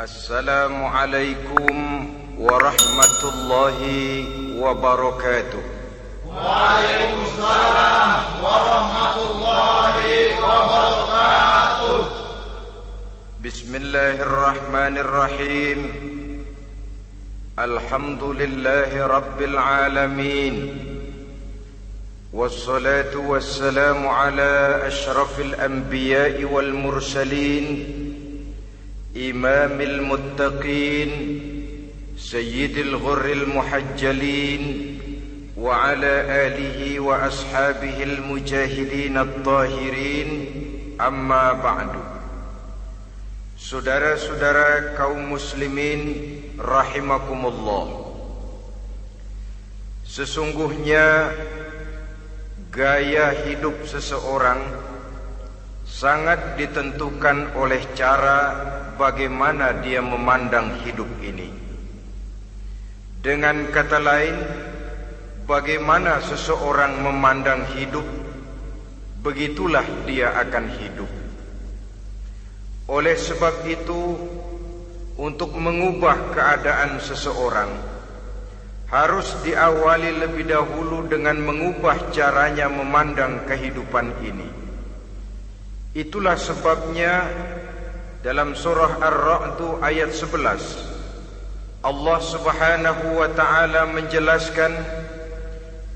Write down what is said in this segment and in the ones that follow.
Assalamualaikum warahmatullahi wabarakatuh. Waalaikumsalam warahmatullahi wabarakatuh. Bismillahirrahmanirrahim. Alhamdulillahi rabbil alamin. Wassalatu wassalamu ala ashrafil anbiya'i wal mursalin, imamil muttaqin, sayyidil ghurril muhajjalin, wa ala alihi wa ashabihil mujahidin at-tahirin. Amma ba'du. Saudara-saudara kaum muslimin rahimakumullah, sesungguhnya gaya hidup seseorang sangat ditentukan oleh cara bagaimana dia memandang hidup ini. Dengan kata lain, bagaimana seseorang memandang hidup, begitulah dia akan hidup. Oleh sebab itu, untuk mengubah keadaan seseorang harus diawali lebih dahulu dengan mengubah caranya memandang kehidupan ini. Itulah sebabnya dalam surah Ar-Ra'd ayat 11 Allah Subhanahu wa ta'ala menjelaskan,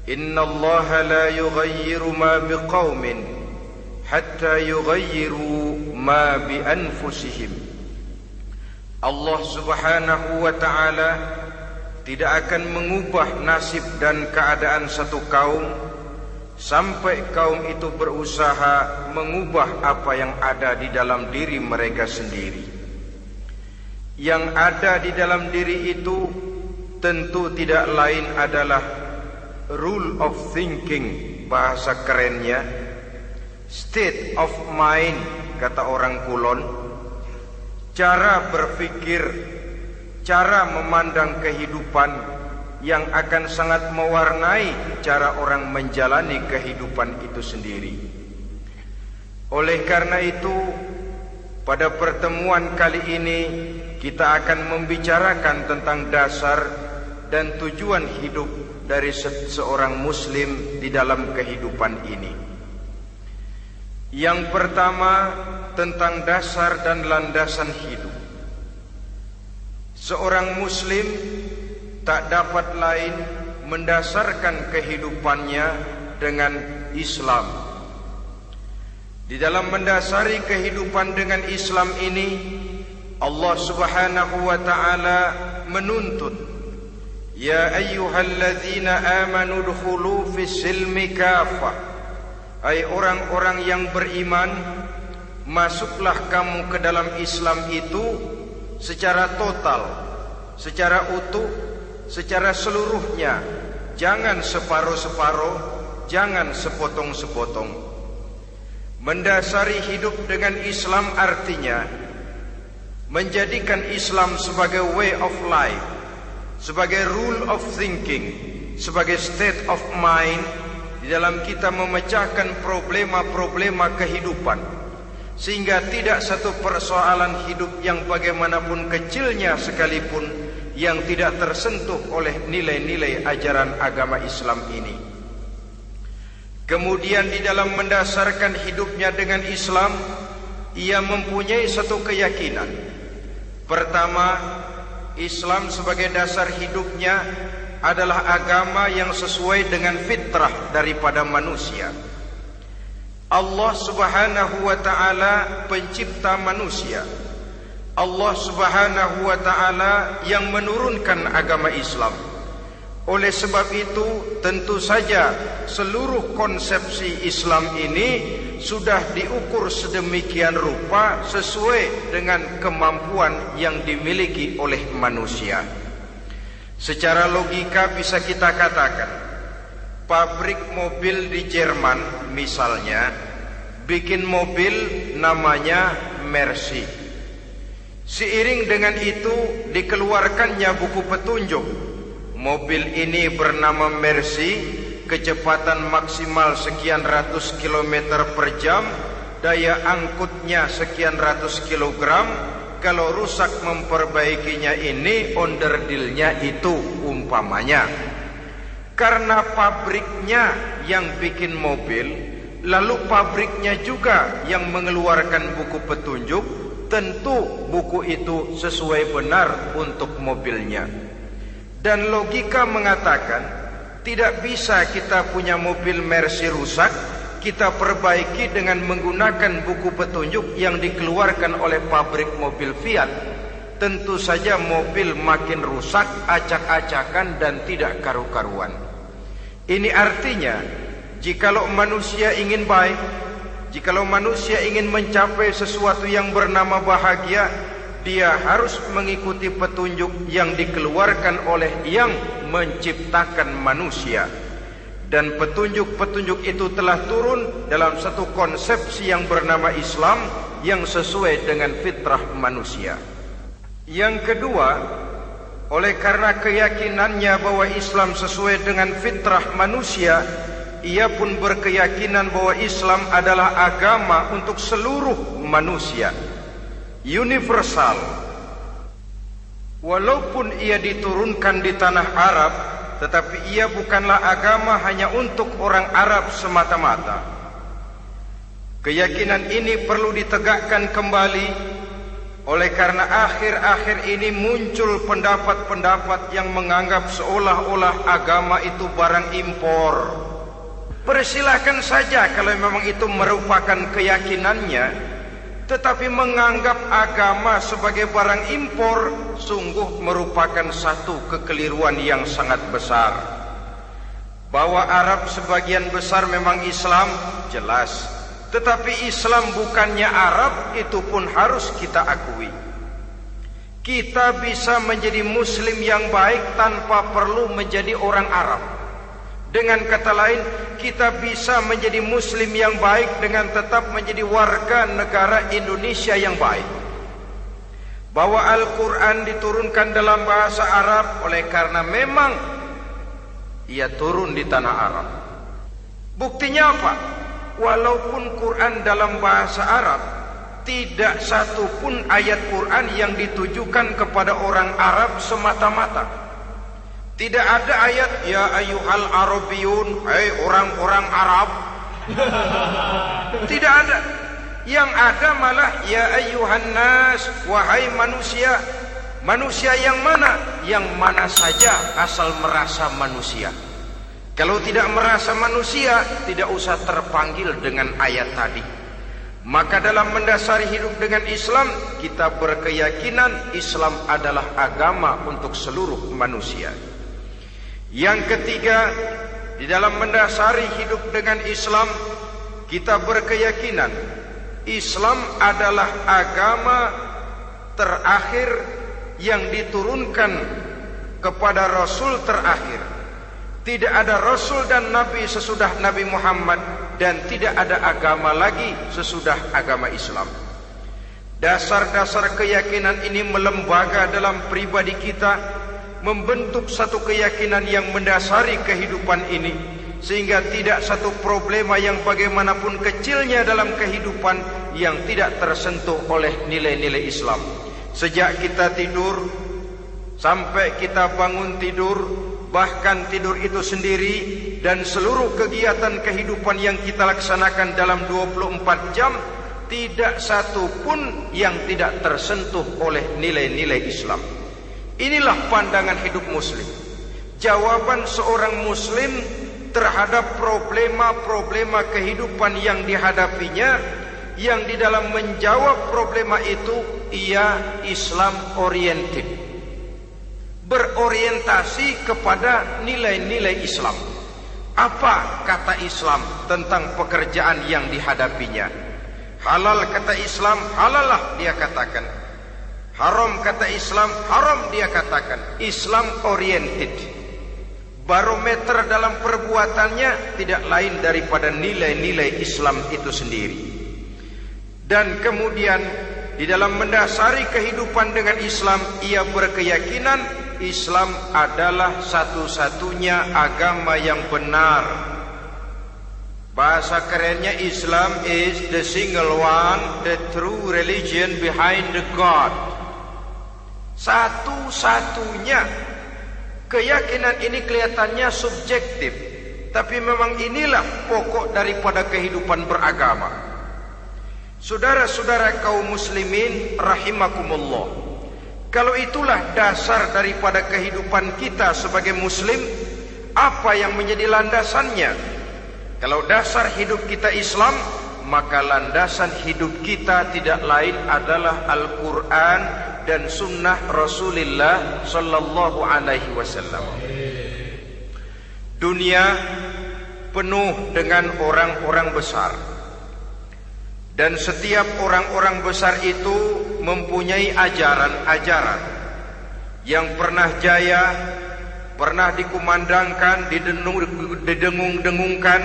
Innallaha la yughayyiru ma biqaumin hatta yughayyiru ma bi anfusihim. Allah Subhanahu wa ta'ala tidak akan mengubah nasib dan keadaan satu kaum sampai kaum itu berusaha mengubah apa yang ada di dalam diri mereka sendiri. Yang ada di dalam diri itu tentu tidak lain adalah rule of thinking, bahasa kerennya state of mind, kata orang Kulon, cara berpikir, cara memandang kehidupan yang akan sangat mewarnai cara orang menjalani kehidupan itu sendiri. Oleh karena itu, pada pertemuan kali ini kita akan membicarakan tentang dasar dan tujuan hidup dari seorang muslim di dalam kehidupan ini. Yang pertama, tentang dasar dan landasan hidup. Seorang muslim tak dapat lain mendasarkan kehidupannya dengan Islam. Di dalam mendasari kehidupan dengan Islam ini, Allah Subhanahu wa ta'ala menuntut, Ya ayyuhalladzina amanu dkhulu fis silmi kafah. Hai orang-orang yang beriman, masuklah kamu ke dalam Islam itu secara total, secara utuh, secara seluruhnya. Jangan separuh-separuh, jangan sepotong-sepotong. Mendasari hidup dengan Islam artinya menjadikan Islam sebagai way of life, sebagai rule of thinking, sebagai state of mind di dalam kita memecahkan problema-problema kehidupan, sehingga tidak satu persoalan hidup yang bagaimanapun kecilnya sekalipun yang tidak tersentuh oleh nilai-nilai ajaran agama Islam ini. Kemudian di dalam mendasarkan hidupnya dengan Islam, ia mempunyai satu keyakinan. Pertama, Islam sebagai dasar hidupnya adalah agama yang sesuai dengan fitrah daripada manusia. Allah Subhanahu wa ta'ala pencipta manusia. Allah Subhanahu wa ta'ala yang menurunkan agama Islam. Oleh sebab itu, tentu saja seluruh konsepsi Islam ini sudah diukur sedemikian rupa sesuai dengan kemampuan yang dimiliki oleh manusia. Secara logika bisa kita katakan, pabrik mobil di Jerman misalnya bikin mobil namanya Mercy. Seiring dengan itu dikeluarkannya buku petunjuk. Mobil ini bernama Mercy, kecepatan maksimal sekian ratus kilometer per jam, daya angkutnya sekian ratus kilogram, kalau rusak memperbaikinya ini onderdilnya itu umpamanya. Karena pabriknya yang bikin mobil, lalu pabriknya juga yang mengeluarkan buku petunjuk, tentu buku itu sesuai benar untuk mobilnya. Dan logika mengatakan tidak bisa kita punya mobil Mercy rusak, kita perbaiki dengan menggunakan buku petunjuk yang dikeluarkan oleh pabrik mobil Fiat. Tentu saja mobil makin rusak, acak-acakan dan tidak karu-karuan. Ini artinya, jikalau manusia ingin baik, jikalau manusia ingin mencapai sesuatu yang bernama bahagia, dia harus mengikuti petunjuk yang dikeluarkan oleh yang menciptakan manusia. Dan petunjuk-petunjuk itu telah turun dalam satu konsepsi yang bernama Islam yang sesuai dengan fitrah manusia. Yang kedua, oleh karena keyakinannya bahwa Islam sesuai dengan fitrah manusia, ia pun berkeyakinan bahwa Islam adalah agama untuk seluruh manusia, universal. Walaupun ia diturunkan di tanah Arab, tetapi ia bukanlah agama hanya untuk orang Arab semata-mata. Keyakinan ini perlu ditegakkan kembali. Oleh karena akhir-akhir ini muncul pendapat-pendapat yang menganggap seolah-olah agama itu barang impor. Persilahkan saja kalau memang itu merupakan keyakinannya, tetapi menganggap agama sebagai barang impor sungguh merupakan satu kekeliruan yang sangat besar. Bahwa Arab sebagian besar memang Islam, jelas. Tetapi Islam bukannya Arab, itu pun harus kita akui. Kita bisa menjadi Muslim yang baik tanpa perlu menjadi orang Arab. Dengan kata lain, kita bisa menjadi Muslim yang baik dengan tetap menjadi warga negara Indonesia yang baik. Bahwa Al-Quran diturunkan dalam bahasa Arab oleh karena memang ia turun di tanah Arab. Buktinya apa? Walaupun Quran dalam bahasa Arab, tidak satu pun ayat Quran yang ditujukan kepada orang Arab semata-mata. Tidak ada ayat ya ayyuhal arabiyun, hai orang-orang Arab. Tidak ada. Yang ada malah ya ayyuhan nas, wahai manusia. Manusia yang mana? Yang mana saja asal merasa manusia. Kalau tidak merasa manusia, tidak usah terpanggil dengan ayat tadi. Maka dalam mendasari hidup dengan Islam, kita berkeyakinan Islam adalah agama untuk seluruh manusia. Yang ketiga, di dalam mendasari hidup dengan Islam, kita berkeyakinan Islam adalah agama terakhir yang diturunkan kepada Rasul terakhir. Tidak ada Rasul dan Nabi sesudah Nabi Muhammad, dan tidak ada agama lagi sesudah agama Islam. Dasar-dasar keyakinan ini melembaga dalam pribadi kita, membentuk satu keyakinan yang mendasari kehidupan ini, sehingga tidak satu problema yang bagaimanapun kecilnya dalam kehidupan yang tidak tersentuh oleh nilai-nilai Islam. Sejak kita tidur sampai kita bangun tidur, bahkan tidur itu sendiri, dan seluruh kegiatan kehidupan yang kita laksanakan dalam 24 jam, tidak satu pun yang tidak tersentuh oleh nilai-nilai Islam. Inilah pandangan hidup Muslim. Jawaban seorang Muslim terhadap problema-problema kehidupan yang dihadapinya, yang di dalam menjawab problema itu ia Islam oriented, berorientasi kepada nilai-nilai Islam. Apa kata Islam tentang pekerjaan yang dihadapinya? Halal kata Islam, halallah dia katakan. Haram kata Islam, haram dia katakan. Islam oriented. Barometer dalam perbuatannya tidak lain daripada nilai-nilai Islam itu sendiri. Dan kemudian di dalam mendasari kehidupan dengan Islam, ia berkeyakinan Islam adalah satu-satunya agama yang benar. Bahasa kerennya, Islam is the single one, the true religion behind the God. Satu-satunya. Keyakinan ini kelihatannya subjektif, tapi memang inilah pokok daripada kehidupan beragama. Saudara-saudara kaum muslimin rahimakumullah, kalau itulah dasar daripada kehidupan kita sebagai muslim, apa yang menjadi landasannya? Kalau dasar hidup kita Islam, maka landasan hidup kita tidak lain adalah Al-Quran dan sunnah Rasulullah sallallahu alaihi wasallam. Dunia penuh dengan orang-orang besar, dan setiap orang-orang besar itu mempunyai ajaran-ajaran yang pernah jaya, pernah dikumandangkan, didengung-dengungkan,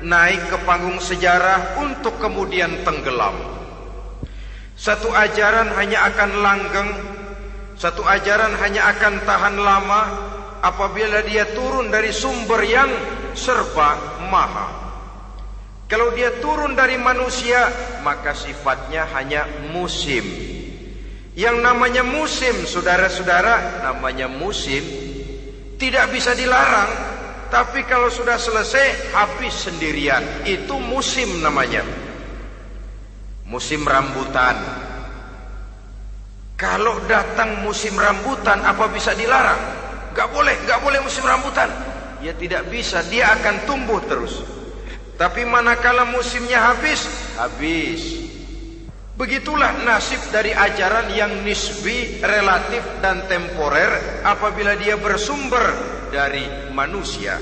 naik ke panggung sejarah untuk kemudian tenggelam. Satu ajaran hanya akan langgeng, satu ajaran hanya akan tahan lama apabila dia turun dari sumber yang serba maha. Kalau dia turun dari manusia, maka sifatnya hanya musim. Yang namanya musim, saudara-saudara, namanya musim tidak bisa dilarang, tapi kalau sudah selesai habis sendirian. Itu musim namanya. Musim rambutan. Kalau datang musim rambutan, apa bisa dilarang? Gak boleh musim rambutan. Ya tidak bisa, dia akan tumbuh terus. Tapi manakala musimnya habis. Begitulah nasib dari ajaran yang nisbi, relatif dan temporer apabila dia bersumber dari manusia.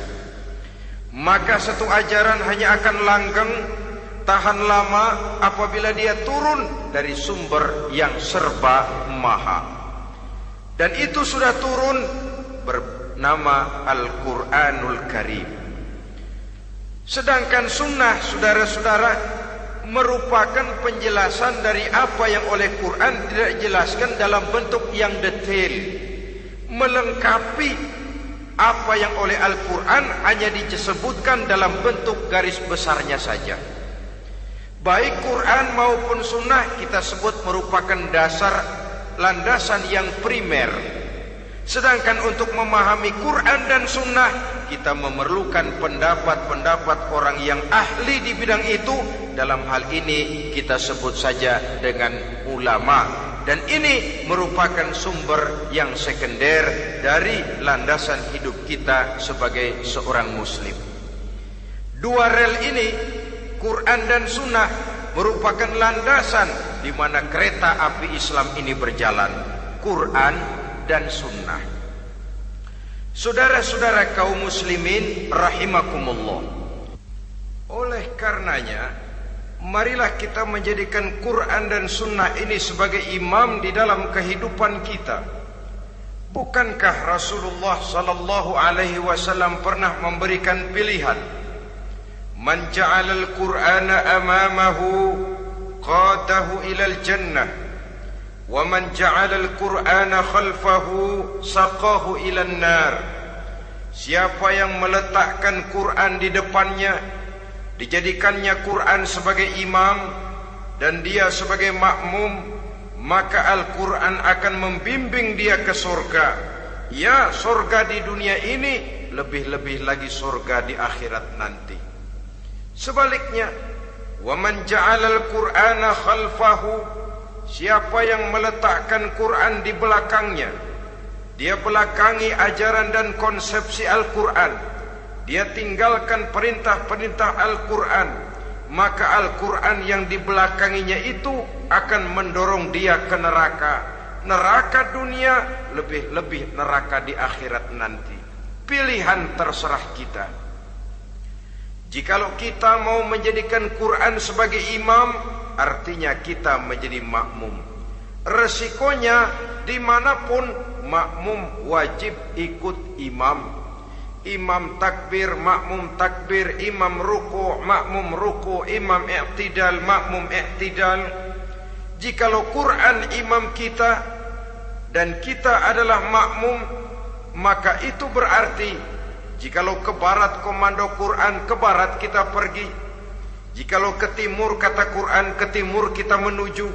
Maka satu ajaran hanya akan langgeng, tahan lama apabila dia turun dari sumber yang serba maha. Dan itu sudah turun bernama Al-Quranul Karim. Sedangkan sunnah, saudara-saudara, merupakan penjelasan dari apa yang oleh Quran tidak dijelaskan dalam bentuk yang detail, melengkapi apa yang oleh Al-Quran hanya disebutkan dalam bentuk garis besarnya saja. Baik Quran maupun sunnah kita sebut merupakan dasar, landasan yang primer. Sedangkan untuk memahami Quran dan sunnah, kita memerlukan pendapat-pendapat orang yang ahli di bidang itu. Dalam hal ini kita sebut saja dengan ulama. Dan ini merupakan sumber yang sekunder dari landasan hidup kita sebagai seorang muslim. Dua rel ini, Quran dan sunnah, merupakan landasan di mana kereta api Islam ini berjalan. Quran dan sunnah. Saudara-saudara kaum muslimin rahimakumullah, oleh karenanya marilah kita menjadikan Quran dan sunnah ini sebagai imam di dalam kehidupan kita. Bukankah Rasulullah sallallahu alaihi wasallam pernah memberikan pilihan, man ja'alal Qur'ana amamahu qadahu ilal jannah, wa man ja'alal Qur'ana khalfahu saqahu ilan nar. Siapa yang meletakkan Quran di depannya, dijadikannya Quran sebagai imam dan dia sebagai makmum, maka Al-Quran akan membimbing dia ke surga. Ya, surga di dunia ini, lebih-lebih lagi surga di akhirat nanti. Sebaliknya, wa man ja'alal Qur'ana khalfahu, siapa yang meletakkan Quran di belakangnya, dia belakangi ajaran dan konsepsi Al-Quran, dia tinggalkan perintah-perintah Al-Quran, maka Al-Quran yang dibelakanginya itu akan mendorong dia ke neraka. Neraka dunia, lebih-lebih neraka di akhirat nanti. Pilihan terserah kita. Jikalau kita mau menjadikan Quran sebagai imam, artinya kita menjadi makmum. Resikonya dimanapun, makmum wajib ikut imam. Imam takbir, makmum takbir, imam ruku', makmum ruku', imam i'tidal, makmum i'tidal. Jikalau Quran imam kita dan kita adalah makmum, maka itu berarti jikalau ke barat komando Quran, ke barat kita pergi. Jikalau ke timur kata Quran, ke timur kita menuju.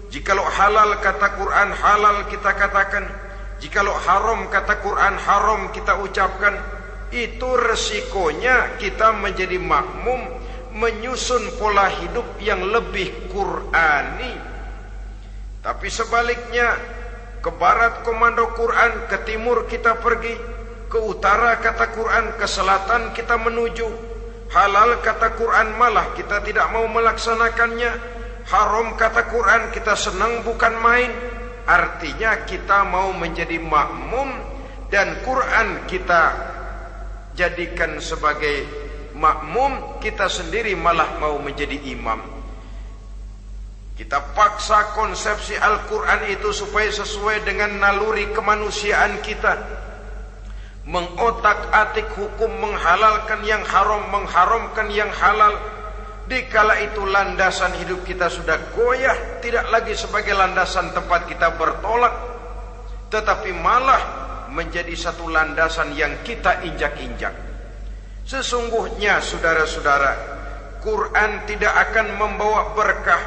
Jikalau halal kata Quran halal kita katakan, jikalau haram kata Quran haram kita ucapkan. Itu resikonya kita menjadi makmum, menyusun pola hidup yang lebih Qurani. Tapi sebaliknya, ke barat komando Quran, ke timur kita pergi, ke utara kata Quran, ke selatan kita menuju. Halal kata Quran malah kita tidak mau melaksanakannya. Haram kata Quran kita senang bukan main. Artinya kita mau menjadi makmum, dan Quran kita jadikan sebagai makmum, kita sendiri malah mau menjadi imam. Kita paksa konsepsi Al-Quran itu supaya sesuai dengan naluri kemanusiaan kita, mengotak-atik hukum, menghalalkan yang haram, mengharamkan yang halal. Dikala itu landasan hidup kita sudah goyah, tidak lagi sebagai landasan tempat kita bertolak, tetapi malah menjadi satu landasan yang kita injak-injak. Sesungguhnya saudara-saudara, Quran tidak akan membawa berkah,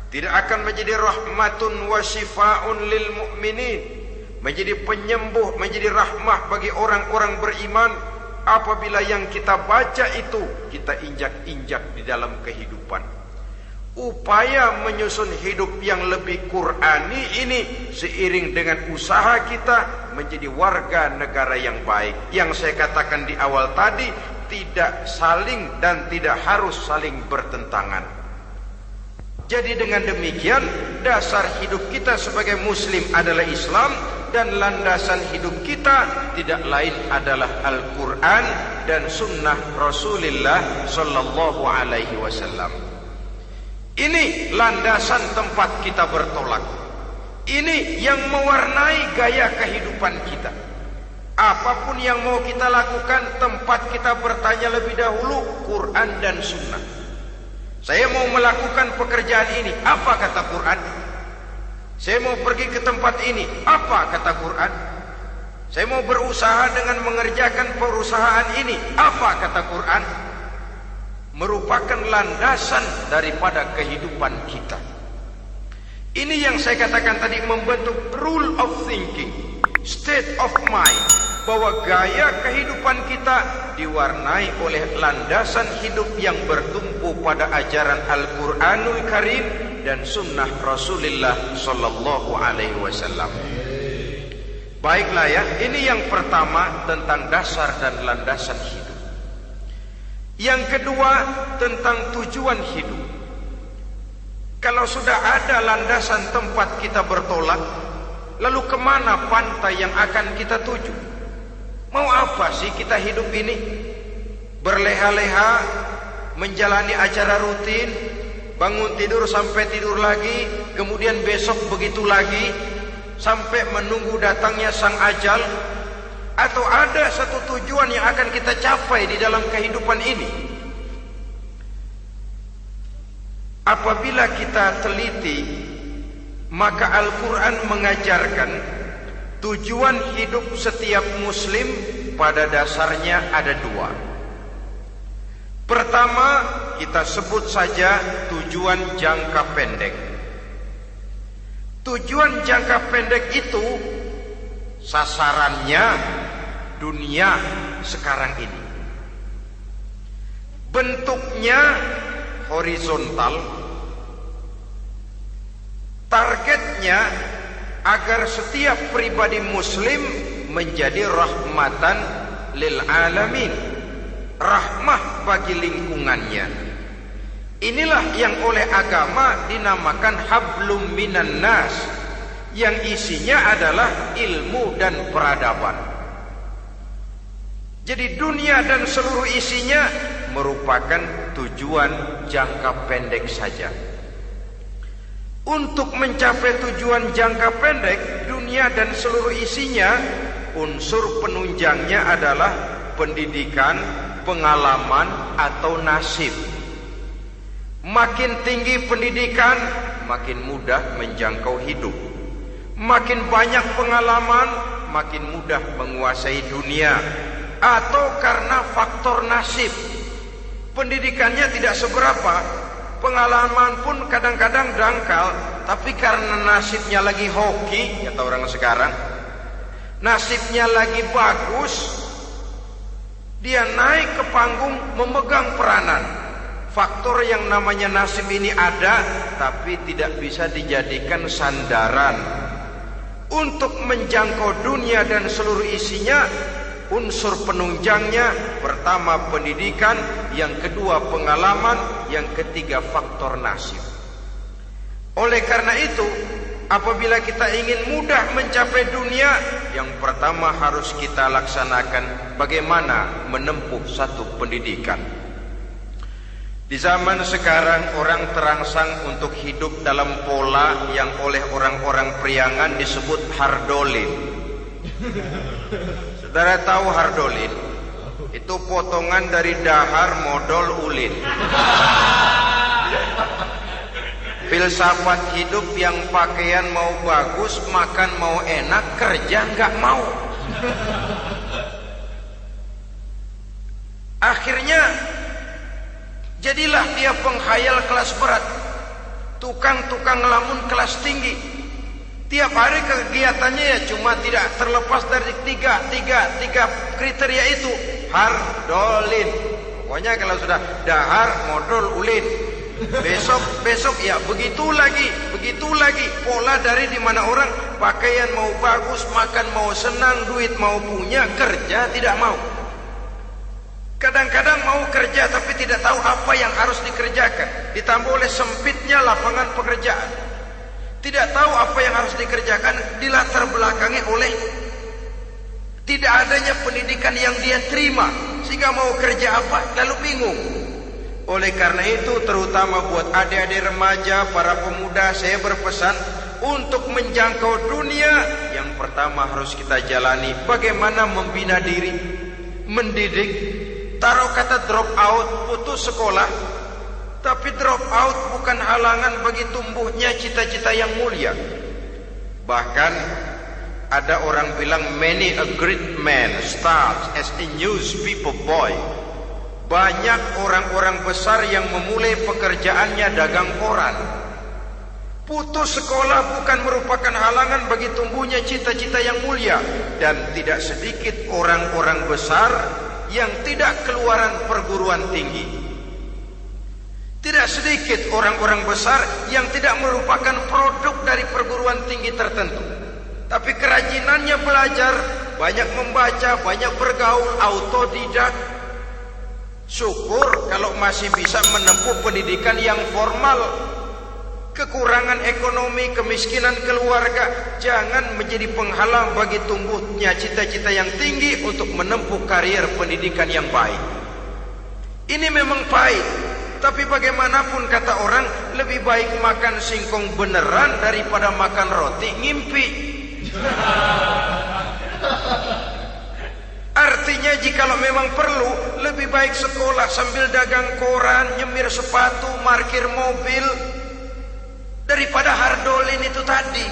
tidak akan menjadi rahmatun wa syifaun lil mu'minin, menjadi penyembuh, menjadi rahmah bagi orang-orang beriman, apabila yang kita baca itu kita injak-injak di dalam kehidupan. Upaya menyusun hidup yang lebih Qurani ini seiring dengan usaha kita menjadi warga negara yang baik. Yang saya katakan di awal tadi, tidak saling dan tidak harus saling bertentangan. Jadi dengan demikian, dasar hidup kita sebagai muslim adalah Islam, dan landasan hidup kita tidak lain adalah Al-Quran dan Sunnah Rasulullah Sallallahu Alaihi Wasallam. Ini landasan tempat kita bertolak. Ini yang mewarnai gaya kehidupan kita. Apapun yang mau kita lakukan, tempat kita bertanya lebih dahulu Quran dan Sunnah. Saya mau melakukan pekerjaan ini, apa kata Quran? Saya mau pergi ke tempat ini, apa kata Quran? Saya mau berusaha dengan mengerjakan perusahaan ini, apa kata Quran? Merupakan landasan daripada kehidupan kita. Ini yang saya katakan tadi, membentuk rule of thinking, state of mind, bahwa gaya kehidupan kita diwarnai oleh landasan hidup yang bertumpu pada ajaran Al-Quranul Karim dan Sunnah Rasulullah Sallallahu Alaihi Wasallam. Baiklah ya, ini yang pertama tentang dasar dan landasan hidup. Yang kedua tentang tujuan hidup. Kalau sudah ada landasan tempat kita bertolak, lalu kemana pantai yang akan kita tuju? Mau apa sih kita hidup ini? Berleha-leha, menjalani acara rutin, bangun tidur sampai tidur lagi, kemudian besok begitu lagi, sampai menunggu datangnya sang ajal? Atau ada satu tujuan yang akan kita capai di dalam kehidupan ini? Apabila kita teliti, maka Al-Quran mengajarkan tujuan hidup setiap muslim pada dasarnya ada dua. Pertama, kita sebut saja tujuan jangka pendek. Tujuan jangka pendek itu sasarannya dunia sekarang ini. Bentuknya horizontal. Targetnya agar setiap pribadi muslim menjadi rahmatan lil alamin, rahmah bagi lingkungannya. Inilah yang oleh agama dinamakan hablum minan nas, yang isinya adalah ilmu dan peradaban. Jadi dunia dan seluruh isinya merupakan tujuan jangka pendek saja. Untuk mencapai tujuan jangka pendek, dunia dan seluruh isinya, unsur penunjangnya adalah pendidikan, pengalaman, atau nasib. Makin tinggi pendidikan, makin mudah menjangkau hidup. Makin banyak pengalaman, makin mudah menguasai dunia. Atau karena faktor nasib, pendidikannya tidak seberapa, pengalaman pun kadang-kadang dangkal, tapi karena nasibnya lagi hoki, kata orang sekarang, nasibnya lagi bagus, dia naik ke panggung memegang peranan. Faktor yang namanya nasib ini ada, tapi tidak bisa dijadikan sandaran untuk menjangkau dunia dan seluruh isinya. Unsur penunjangnya, pertama pendidikan, yang kedua pengalaman, yang ketiga faktor nasib. Oleh karena itu, apabila kita ingin mudah mencapai dunia, yang pertama harus kita laksanakan bagaimana menempuh satu pendidikan. Di zaman sekarang orang terangsang untuk hidup dalam pola yang oleh orang-orang priangan disebut hardolin. Saudara tahu hardolin? Itu potongan dari dahar modal ulin. Filsafat hidup yang pakaian mau bagus, makan mau enak, kerja nggak mau. Akhirnya jadilah dia penghayal kelas berat, tukang-tukang ngelamun kelas tinggi. Tiap hari kegiatannya ya cuma tidak terlepas dari tiga kriteria itu. Hardolin. Pokoknya kalau sudah dahar modal ulin, besok ya begitu lagi. Pola dari dimana orang pakaian mau bagus, makan mau senang, duit mau punya, kerja tidak mau. Kadang-kadang mau kerja tapi tidak tahu apa yang harus dikerjakan, ditambah oleh sempitnya lapangan pekerjaan. Tidak tahu apa yang harus dikerjakan, dilatar belakangi oleh tidak adanya pendidikan yang dia terima, sehingga mau kerja apa lalu bingung. Oleh karena itu, terutama buat adik-adik remaja, para pemuda, saya berpesan untuk menjangkau dunia, yang pertama harus kita jalani bagaimana membina diri, mendidik. Taruh kata drop out, putus sekolah. Tapi drop out bukan halangan bagi tumbuhnya cita-cita yang mulia. Bahkan ada orang bilang many a great man starts as a newspaper boy. Banyak orang-orang besar yang memulai pekerjaannya dagang koran. Putus sekolah bukan merupakan halangan bagi tumbuhnya cita-cita yang mulia. Dan tidak sedikit orang-orang besar yang tidak keluaran perguruan tinggi. Tidak sedikit orang-orang besar yang tidak merupakan produk dari perguruan tinggi tertentu, tapi kerajinannya belajar, banyak membaca, banyak bergaul, autodidak. Syukur kalau masih bisa menempuh pendidikan yang formal. Kekurangan ekonomi, kemiskinan keluarga jangan menjadi penghalang bagi tumbuhnya cita-cita yang tinggi untuk menempuh karier pendidikan yang baik. Ini memang pahit, tapi bagaimanapun kata orang, lebih baik makan singkong beneran daripada makan roti ngimpi. Artinya jikalau memang perlu, lebih baik sekolah sambil dagang koran, nyemir sepatu, parkir mobil, daripada hardolin itu tadi.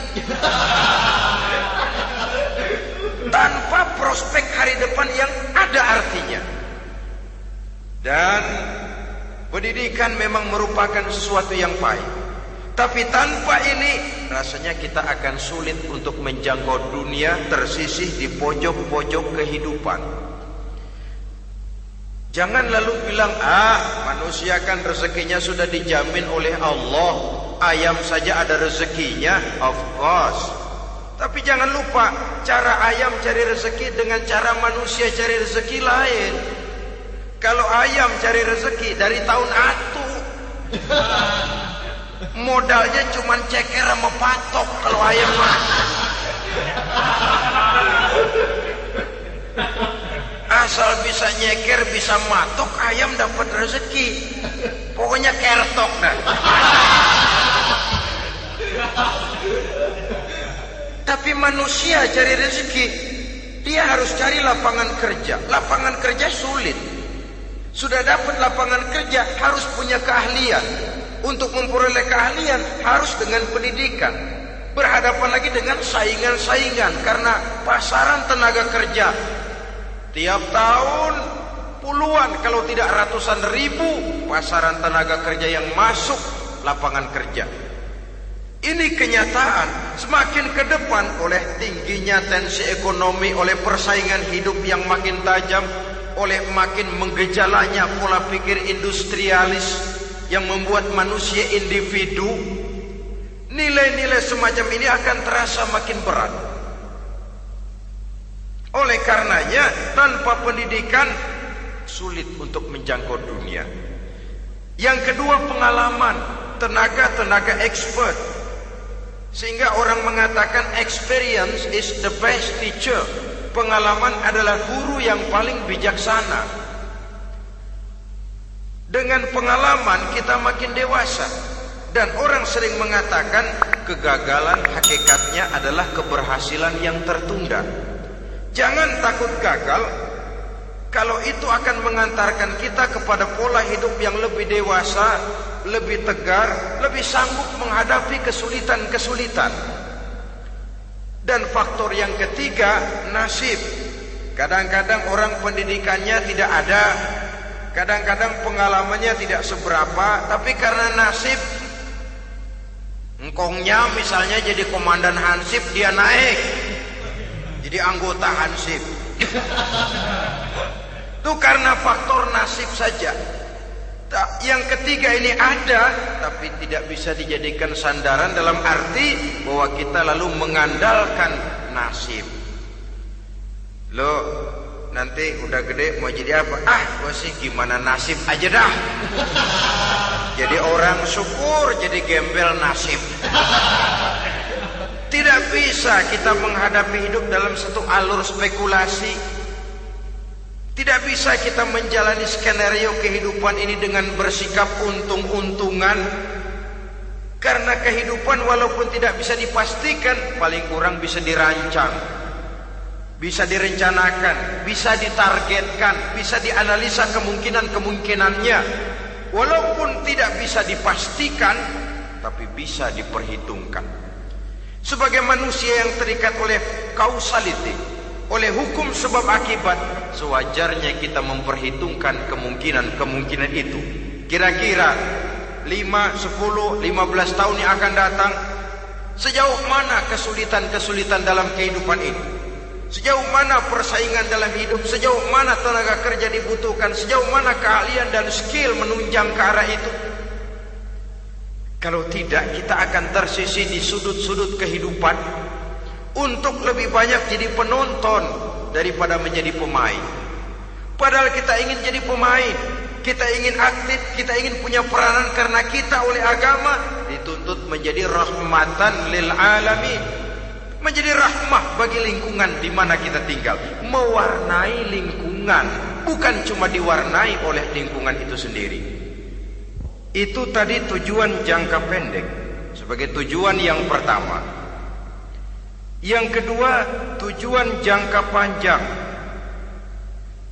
Tanpa prospek hari depan yang ada artinya. Dan pendidikan memang merupakan sesuatu yang pahit. Tapi tanpa ini, rasanya kita akan sulit untuk menjangkau dunia, tersisih di pojok-pojok kehidupan. Jangan lalu bilang, manusia kan rezekinya sudah dijamin oleh Allah, ayam saja ada rezekinya. Of course. Tapi jangan lupa, cara ayam cari rezeki dengan cara manusia cari rezeki lain. Kalau ayam cari rezeki dari tahun atu, modalnya cuma ceker sama patok. Kalau ayam mah asal bisa nyeker, bisa matok, ayam dapat rezeki. Pokoknya kertok dah. Tapi manusia cari rezeki, dia harus cari lapangan kerja. Lapangan kerja sulit. Sudah dapat lapangan kerja, harus punya keahlian. Untuk memperoleh keahlian, harus dengan pendidikan. Berhadapan lagi dengan saingan-saingan, karena pasaran tenaga kerja tiap tahun puluhan, kalau tidak ratusan ribu pasaran tenaga kerja yang masuk lapangan kerja. Ini kenyataan. Semakin ke depan, oleh tingginya tensi ekonomi, oleh persaingan hidup yang makin tajam, oleh makin menggejalanya pola pikir industrialis yang membuat manusia individu, nilai-nilai semacam ini akan terasa makin berat. Oleh karenanya, tanpa pendidikan sulit untuk menjangkau dunia. Yang kedua, pengalaman, tenaga expert. Sehingga orang mengatakan experience is the best teacher. Pengalaman adalah guru yang paling bijaksana. Dengan pengalaman kita makin dewasa. Dan orang sering mengatakan kegagalan hakikatnya adalah keberhasilan yang tertunda. Jangan takut gagal, kalau itu akan mengantarkan kita kepada pola hidup yang lebih dewasa, lebih tegar, lebih sanggup menghadapi kesulitan-kesulitan. Dan faktor yang ketiga, nasib. Kadang-kadang orang pendidikannya tidak ada, kadang-kadang pengalamannya tidak seberapa, tapi karena nasib, engkongnya misalnya jadi komandan Hansip, dia naik jadi anggota Hansip. Itu karena faktor nasib saja. Yang ketiga ini ada, tapi tidak bisa dijadikan sandaran dalam arti bahwa kita lalu mengandalkan nasib. Lo nanti udah gede mau jadi apa? Gua sih gimana nasib aja dah. Jadi orang syukur, jadi gembel nasib. Tidak bisa kita menghadapi hidup dalam satu alur spekulasi. Tidak bisa kita menjalani skenario kehidupan ini dengan bersikap untung-untungan. Karena kehidupan walaupun tidak bisa dipastikan, paling kurang bisa dirancang, bisa direncanakan, bisa ditargetkan, bisa dianalisa kemungkinan-kemungkinannya. Walaupun tidak bisa dipastikan, tapi bisa diperhitungkan. Sebagai manusia yang terikat oleh causality, oleh hukum sebab akibat, sewajarnya kita memperhitungkan kemungkinan-kemungkinan itu. Kira-kira 5, 10, 15 tahun yang akan datang, sejauh mana kesulitan-kesulitan dalam kehidupan ini, sejauh mana persaingan dalam hidup, sejauh mana tenaga kerja dibutuhkan, sejauh mana keahlian dan skill menunjang ke arah itu. Kalau tidak, kita akan tersisih di sudut-sudut kehidupan untuk lebih banyak jadi penonton daripada menjadi pemain. Padahal kita ingin jadi pemain, kita ingin aktif, kita ingin punya peranan karena kita oleh agama dituntut menjadi rahmatan lil alamin, menjadi rahmah bagi lingkungan di mana kita tinggal, mewarnai lingkungan, bukan cuma diwarnai oleh lingkungan itu sendiri. Itu tadi tujuan jangka pendek sebagai tujuan yang pertama. Yang kedua, tujuan jangka panjang.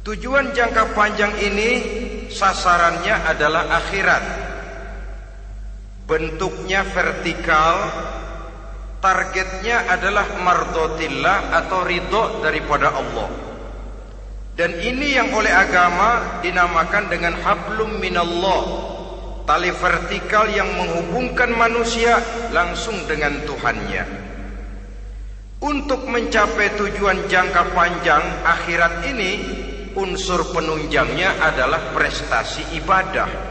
Tujuan jangka panjang ini sasarannya adalah akhirat. Bentuknya vertikal, targetnya adalah mardhatillah atau ridho daripada Allah. Dan ini yang oleh agama dinamakan dengan hablum minallah, tali vertikal yang menghubungkan manusia langsung dengan Tuhannya. Untuk mencapai tujuan jangka panjang akhirat ini, unsur penunjangnya adalah prestasi ibadah.